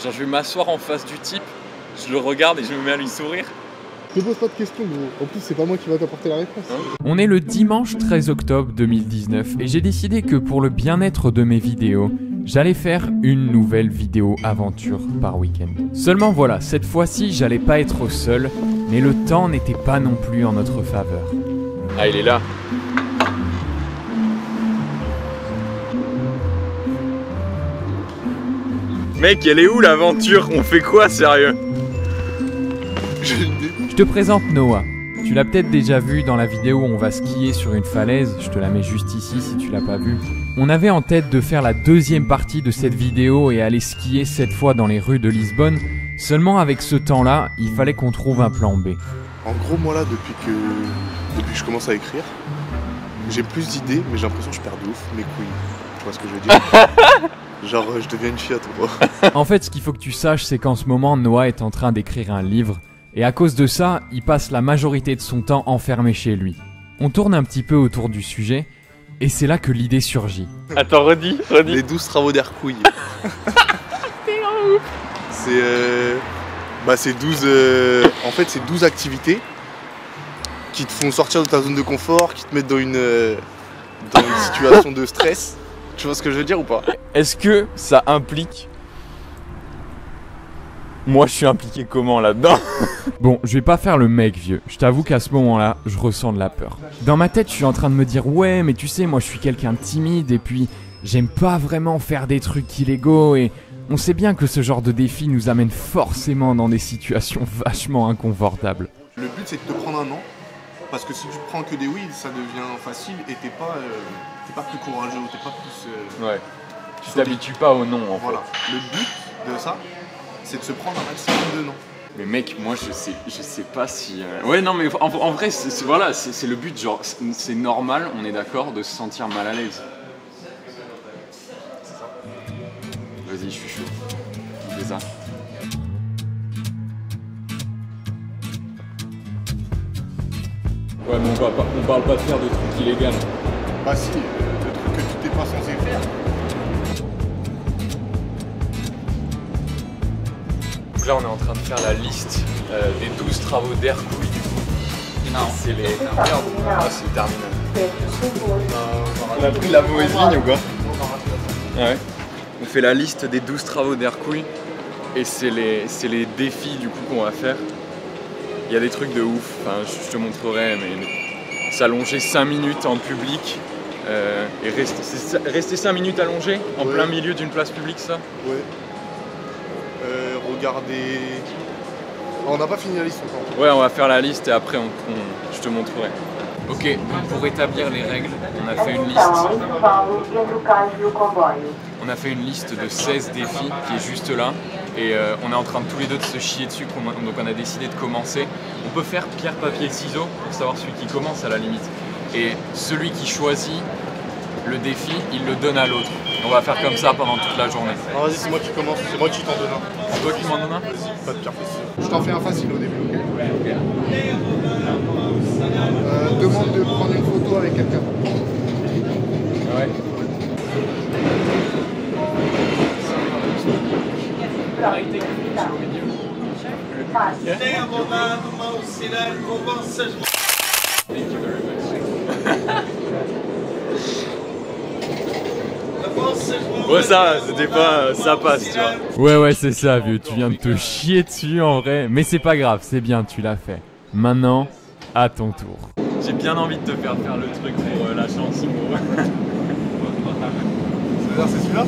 Genre je vais m'asseoir en face du type, je le regarde et je me mets à lui sourire. Je te pose pas de questions, gros. En plus, c'est pas moi qui va t'apporter la réponse. On est le dimanche 13 octobre 2019 et j'ai décidé que pour le bien-être de mes vidéos, j'allais faire une nouvelle vidéo aventure par week-end. Seulement voilà, cette fois-ci, j'allais pas être seul, mais le temps n'était pas non plus en notre faveur. Ah, il est là. Mec, elle est où l'aventure? On fait quoi, sérieux? Je te présente Noah. Tu l'as peut-être déjà vu dans la vidéo où on va skier sur une falaise, je te la mets juste ici si tu l'as pas vue. On avait en tête de faire la deuxième partie de cette vidéo et aller skier cette fois dans les rues de Lisbonne. Seulement avec ce temps-là, il fallait qu'on trouve un plan B. En gros, moi là, depuis que je commence à écrire, j'ai plus d'idées, mais j'ai l'impression que je perds de ouf mes couilles. Tu vois ce que je veux dire? Genre, je deviens une fiotte, gros. En fait, ce qu'il faut que tu saches, c'est qu'en ce moment, Noah est en train d'écrire un livre. Et à cause de ça, il passe la majorité de son temps enfermé chez lui. On tourne un petit peu autour du sujet, et c'est là que l'idée surgit. Attends, redis. Les 12 travaux d'air couilles. C'est 12... En fait, c'est 12 activités qui te font sortir de ta zone de confort, qui te mettent dans une situation de stress. Tu vois ce que je veux dire ou pas? Est-ce que ça implique... Moi, je suis impliqué comment là-dedans? Bon, je vais pas faire le mec vieux. Je t'avoue qu'à ce moment-là, je ressens de la peur. Dans ma tête, je suis en train de me dire « Ouais, mais tu sais, moi je suis quelqu'un de timide et puis j'aime pas vraiment faire des trucs illégaux et on sait bien que ce genre de défi nous amène forcément dans des situations vachement inconfortables. » Le but, c'est de te prendre un an. Parce que si tu prends que des oui, ça devient facile et t'es pas plus courageux, t'es pas plus... Ouais. Tu t'habitues pas au nom, en fait. Voilà. Le but de ça, c'est de se prendre un maximum de noms. Mais mec, moi je sais pas si... Ouais, non, mais en vrai, c'est le but, genre, c'est normal, on est d'accord, de se sentir mal à l'aise. Vas-y, je suis chaud. Fais ça. Ouais, mais on parle pas de faire de trucs illégaux. Bah si, le truc que tu t'es pas censé faire. Donc là, on est en train de faire la liste des 12 travaux d'air couilles du coup. Non, c'est les... Merde, ah, c'est le terminal. On a pris la mauvaise ligne ou quoi? Ouais. On fait la liste des 12 travaux d'air couilles et c'est les défis du coup qu'on va faire. Il y a des trucs de ouf, enfin, je te montrerai, mais s'allonger 5 minutes en public et rester 5 minutes allongé en plein milieu d'une place publique, ça? Ouais. Regardez... On n'a pas fini la liste encore. Ouais, on va faire la liste et après je te montrerai. Ok, donc pour établir les règles, on a fait une liste. On a fait une liste de 16 défis qui est juste là. Et on est en train de tous les deux de se chier dessus, donc on a décidé de commencer. On peut faire pierre, papier, ciseaux pour savoir celui qui commence à la limite. Et celui qui choisit le défi, il le donne à l'autre. On va faire comme ça pendant toute la journée. Non, vas-y, c'est moi qui commence, c'est moi qui t'en donne un. C'est toi qui m'en donne un? Vas-y, pas de pierre, ciseaux. Je t'en fais un facile au début, ok? Demande de prendre une photo avec quelqu'un. Ouais. Ouais, ça, c'était pas... ça passe, tu vois. Ouais, c'est ça, vieux. Tu viens de te chier dessus en vrai. Mais c'est pas grave, c'est bien, tu l'as fait. Maintenant, à ton tour. J'ai bien envie de te faire le truc pour la chanson. C'est celui-là?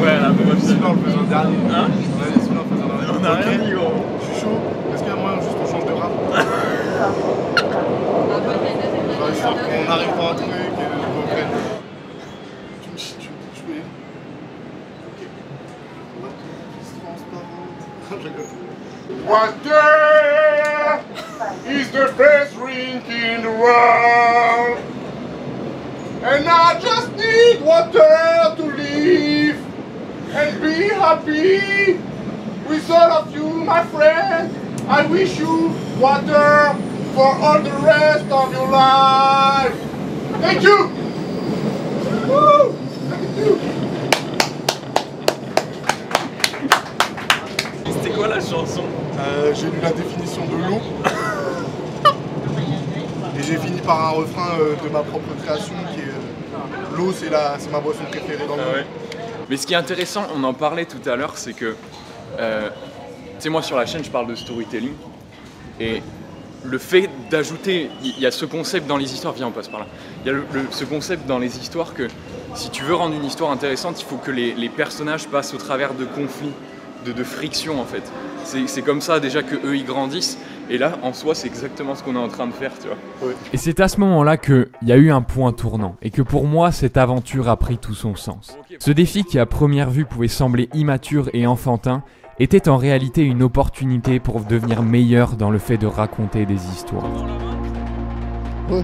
Ouais, là, moi je celui-là, on le faisait en dernier. Hein? Ouais, celui-là, on le faisait en dernier. On a rien dit, gros. Je suis chaud. Est-ce qu'il y a moyen juste on change de rap? On arrive pour un truc et je reprenne. Tu me chies, tu veux. Ok. Water is the best drink in the world. And I just need water to live and be happy with all of you, my friend. I wish you water for all the rest of your life. Thank you. Woo! Thank you. quoi la chanson? J'ai lu la définition de l'eau. Et j'ai fini par un refrain de ma propre création qui est l'eau, c'est ma boisson préférée dans le monde. Ouais. Mais ce qui est intéressant, on en parlait tout à l'heure, c'est que tu sais, moi sur la chaîne je parle de storytelling et le fait d'ajouter, il y a ce concept dans les histoires, viens on passe par là, il y a ce concept dans les histoires que si tu veux rendre une histoire intéressante, il faut que les personnages passent au travers de conflits, de frictions en fait. C'est comme ça déjà que eux ils grandissent et là en soi c'est exactement ce qu'on est en train de faire, tu vois. Ouais. Et c'est à ce moment-là qu'il y a eu un point tournant et que pour moi cette aventure a pris tout son sens. Ce défi qui à première vue pouvait sembler immature et enfantin était en réalité une opportunité pour devenir meilleur dans le fait de raconter des histoires. Ouais.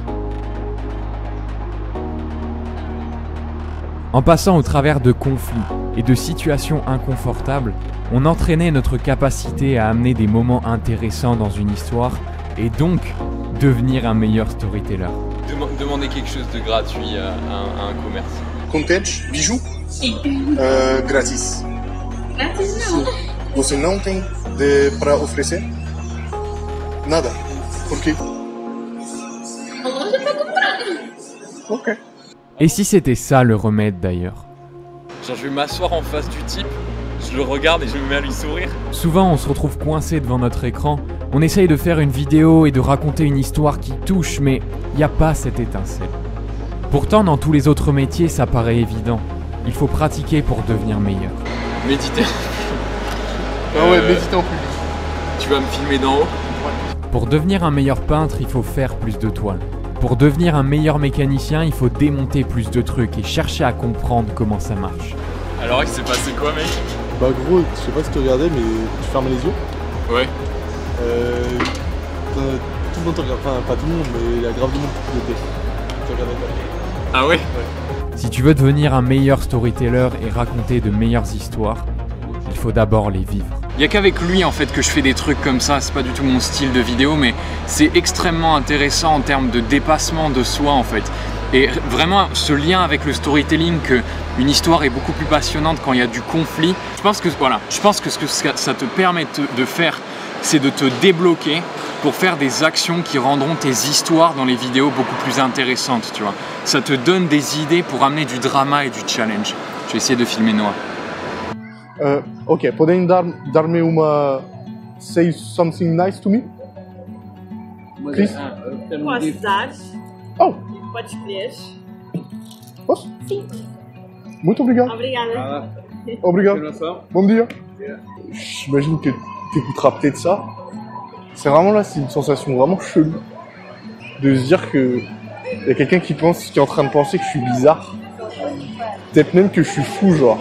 En passant au travers de conflits et de situations inconfortables, on entraînait notre capacité à amener des moments intéressants dans une histoire et donc devenir un meilleur storyteller. Demandez quelque chose de gratuit à un commerce. Contente, bijoux? Grátis. Grátis não. Você não tem para oferecer? Nada. Por quê? A loja tá comprando. Ok. Et si c'était ça le remède d'ailleurs? Genre je vais m'asseoir en face du type, je le regarde et je me mets à lui sourire. Souvent on se retrouve coincé devant notre écran, on essaye de faire une vidéo et de raconter une histoire qui touche, mais il n'y a pas cette étincelle. Pourtant dans tous les autres métiers ça paraît évident, il faut pratiquer pour devenir meilleur. Méditer. Ah ouais, méditer en public. Tu vas me filmer d'en haut? Pour devenir un meilleur peintre, il faut faire plus de toiles. Pour devenir un meilleur mécanicien, il faut démonter plus de trucs et chercher à comprendre comment ça marche. Alors il s'est passé quoi mec? Bah gros, je sais pas si tu regardais mais tu fermes les yeux. Ouais. Tout le monde te regarde, enfin pas tout le monde mais il y a grave du monde qui te regardait pas. Ah ouais? Ouais. Si tu veux devenir un meilleur storyteller et raconter de meilleures histoires, il faut d'abord les vivre. Il n'y a qu'avec lui en fait que je fais des trucs comme ça, c'est pas du tout mon style de vidéo mais c'est extrêmement intéressant en termes de dépassement de soi en fait. Et vraiment ce lien avec le storytelling, que une histoire est beaucoup plus passionnante quand il y a du conflit. Je pense que voilà, ce que ça te permet de faire, c'est de te débloquer pour faire des actions qui rendront tes histoires dans les vidéos beaucoup plus intéressantes, tu vois. Ça te donne des idées pour amener du drama et du challenge. Je vais essayer de filmer Noah. Ok, podem dar-me uma... Say something nice to me? Please? Posso dar? Oh! Pode escolher. Posso? Sim. Muito obrigado. Obrigada. Obrigado. Bon dia. J'imagine que t'écouteras peut-être ça. C'est vraiment là, c'est une sensation vraiment chelou de se dire que y a quelqu'un qui est en train de penser que je suis bizarre. Peut-être même que je suis fou, genre.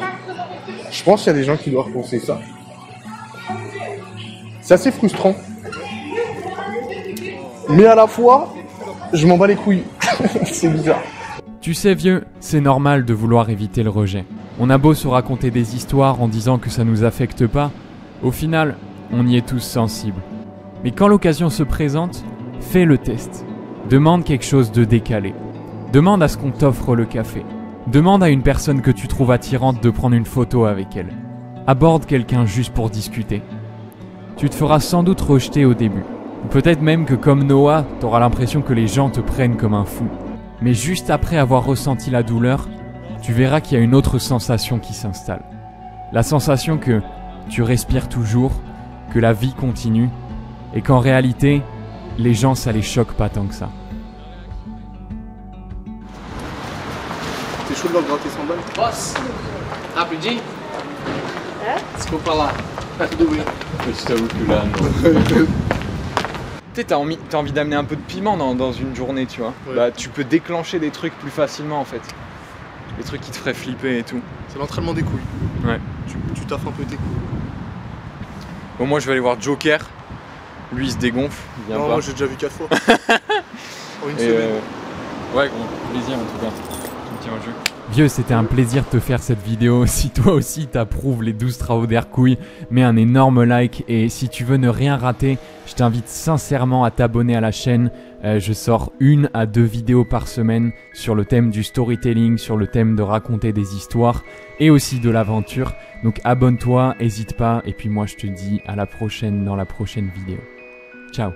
Je pense qu'il y a des gens qui doivent penser ça. C'est assez frustrant. Mais à la fois, je m'en bats les couilles. C'est bizarre. Tu sais vieux, c'est normal de vouloir éviter le rejet. On a beau se raconter des histoires en disant que ça nous affecte pas, au final, on y est tous sensibles. Mais quand l'occasion se présente, fais le test. Demande quelque chose de décalé. Demande à ce qu'on t'offre le café. Demande à une personne que tu trouves attirante de prendre une photo avec elle. Aborde quelqu'un juste pour discuter. Tu te feras sans doute rejeter au début. Ou peut-être même que comme Noah, t'auras l'impression que les gens te prennent comme un fou. Mais juste après avoir ressenti la douleur, tu verras qu'il y a une autre sensation qui s'installe. La sensation que tu respires toujours, que la vie continue, et qu'en réalité, les gens ça les choque pas tant que ça. T'es chaud de leur gratter 100 balles? Posso? Rapidinho? Desculpa lá. Tudo bem. Je t'avoue que là, non. Tu sais, t'as envie d'amener un peu de piment dans une journée, tu vois. Ouais. Bah, tu peux déclencher des trucs plus facilement en fait. Des trucs qui te feraient flipper et tout. C'est l'entraînement des couilles. Ouais. Tu taffes un peu tes couilles. Bon, moi je vais aller voir Joker. Lui il se dégonfle. Il vient non, pas. moi j'ai déjà vu 4 fois. En une semaine. Ouais, gros, plaisir en tout cas. Tu me tiens au jeu. Vieux, c'était un plaisir de te faire cette vidéo. Si toi aussi t'approuves les 12 travaux d'Hercouille, mets un énorme like. Et si tu veux ne rien rater, je t'invite sincèrement à t'abonner à la chaîne. Je sors 1 à 2 vidéos par semaine sur le thème du storytelling, sur le thème de raconter des histoires et aussi de l'aventure. Donc abonne-toi, n'hésite pas. Et puis moi je te dis à la prochaine dans la prochaine vidéo. Ciao.